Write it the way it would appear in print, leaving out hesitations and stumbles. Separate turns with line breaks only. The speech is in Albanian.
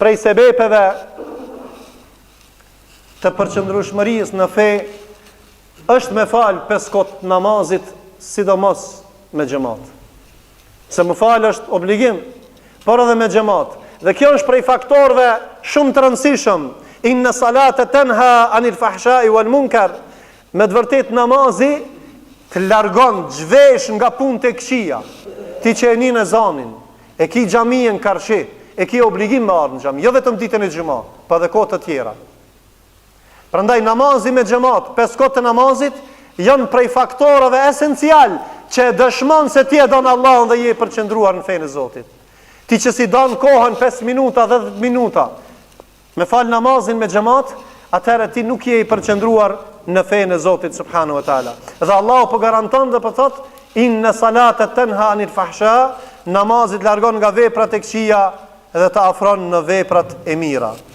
prej sebepeve të përqëndrueshmërisë në fe është me fal 5 kohë namazit, sidomos me xhamat. Se më fal është obligim, por edhe me xhamat. Dhe kjo është prej faktorëve shumë të rëndësishëm. Inna salata tanha anil fahsha'i wal munkar. Me të vërtet namazi të largon zhvesh nga punët e këqija. Ti që e një zanin, e ki xhamien karshi, e ki obligim me ardhë në xhami, jo vetëm ditën e xhumat, pa dhe kohë të tjera. Prandaj namazi me xhamat, 5 kohë të namazit janë prej faktorëve esencial që dëshmon se ti e don Allahun dhe je i përqendruar në fenë e Zotit. Ti që si don kohën 5 minuta, 10 minuta, me fal namazin me xhamat, atëherë ti nuk je i përqendruar në fenë e Zotit subhanahu wa taala. Dhe Allahu po garanton dhe po thot inna salata tanha anil fahsha, namazi largon nga veprat e këqija dhe të afron në veprat e mira.